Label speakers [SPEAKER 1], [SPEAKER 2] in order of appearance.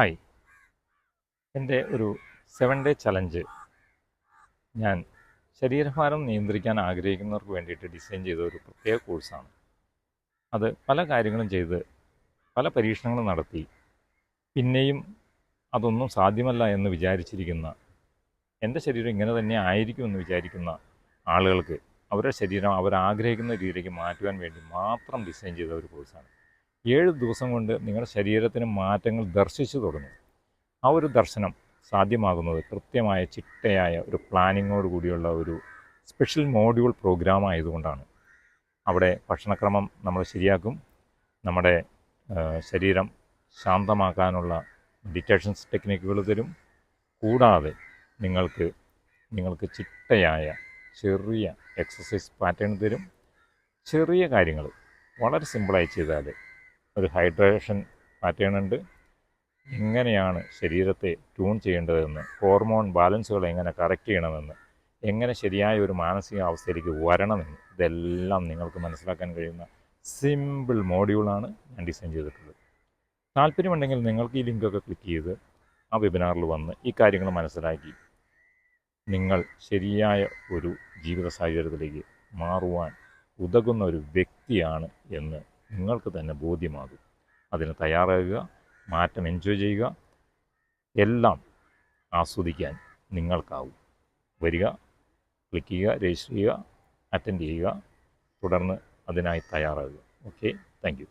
[SPEAKER 1] Hi, എൻ്റെ ഒരു 7 day challenge ഞാൻ ശരീരഭാരം നിയന്ത്രിക്കാൻ ആഗ്രഹിക്കുന്നവർക്ക് വേണ്ടിയിട്ട് ഡിസൈൻ ചെയ്ത ഒരു പ്രത്യേക കോഴ്സാണ്. അത് പല കാര്യങ്ങളും ചെയ്ത് പല പരീക്ഷണങ്ങളും നടത്തി പിന്നെയും അതൊന്നും സാധ്യമല്ല എന്ന് വിചാരിച്ചിരിക്കുന്ന, എൻ്റെ ശരീരം ഇങ്ങനെ തന്നെ ആയിരിക്കുമെന്ന് വിചാരിക്കുന്ന ആളുകൾക്ക് അവരുടെ ശരീരം അവരാഗ്രഹിക്കുന്ന രീതിയിലേക്ക് മാറ്റുവാൻ വേണ്ടി മാത്രം ഡിസൈൻ ചെയ്ത ഒരു കോഴ്സാണ്. 7 ദിവസം കൊണ്ട് നിങ്ങളുടെ ശരീരത്തിന് മാറ്റങ്ങൾ ദർശിച്ചു തുടങ്ങും. ആ ഒരു ദർശനം സാധ്യമാകുന്നത് കൃത്യമായ ചിട്ടയായ ഒരു പ്ലാനിങ്ങോട് കൂടിയുള്ള ഒരു സ്പെഷ്യൽ മോഡ്യൂൾ പ്രോഗ്രാം ആയതുകൊണ്ടാണ്. അവിടെ ഭക്ഷണക്രമം നമ്മൾ ശരിയാക്കും, നമ്മുടെ ശരീരം ശാന്തമാക്കാനുള്ള മെഡിറ്റേഷൻസ് ടെക്നിക്കുകൾ തരും. കൂടാതെ നിങ്ങൾക്ക് ചിട്ടയായ ചെറിയ എക്സസൈസ് പാറ്റേൺ തരും. ചെറിയ കാര്യങ്ങൾ വളരെ സിമ്പിളായി ചെയ്താൽ ഒരു ഹൈഡ്രേഷൻ പാറ്റേൺ ഉണ്ട്. എങ്ങനെയാണ് ശരീരത്തെ ട്യൂൺ ചെയ്യേണ്ടതെന്ന്, ഹോർമോൺ ബാലൻസുകൾ എങ്ങനെ കറക്റ്റ് ചെയ്യണമെന്ന്, എങ്ങനെ ശരിയായ ഒരു മാനസികാവസ്ഥയിലേക്ക് വരണമെന്ന്, ഇതെല്ലാം നിങ്ങൾക്ക് മനസ്സിലാക്കാൻ കഴിയുന്ന സിമ്പിൾ മോഡ്യൂളാണ് ഞാൻ ഡിസൈൻ ചെയ്തിട്ടുള്ളത്. താല്പര്യമുണ്ടെങ്കിൽ നിങ്ങൾക്ക് ഈ ലിങ്കൊക്കെ ക്ലിക്ക് ചെയ്ത് ആ വെബിനാറിൽ വന്ന് ഈ കാര്യങ്ങൾ മനസ്സിലാക്കി നിങ്ങൾ ശരിയായ ഒരു ജീവിത സാഹചര്യത്തിലേക്ക് മാറുവാൻ ഉതകുന്ന ഒരു വ്യക്തിയാണ് എന്ന് നിങ്ങൾക്ക് തന്നെ ബോധ്യമാകും. അതിന് തയ്യാറാകുക, മാറ്റം എൻജോയ് ചെയ്യുക, എല്ലാം ആസ്വദിക്കാൻ നിങ്ങൾക്കാവും. വരിക, ക്ലിക്ക് ചെയ്യുക, രജിസ്റ്റർ ചെയ്യുക, അറ്റൻഡ് ചെയ്യുക, തുടർന്ന് അതിനായി തയ്യാറാകുക. Okay, thank you.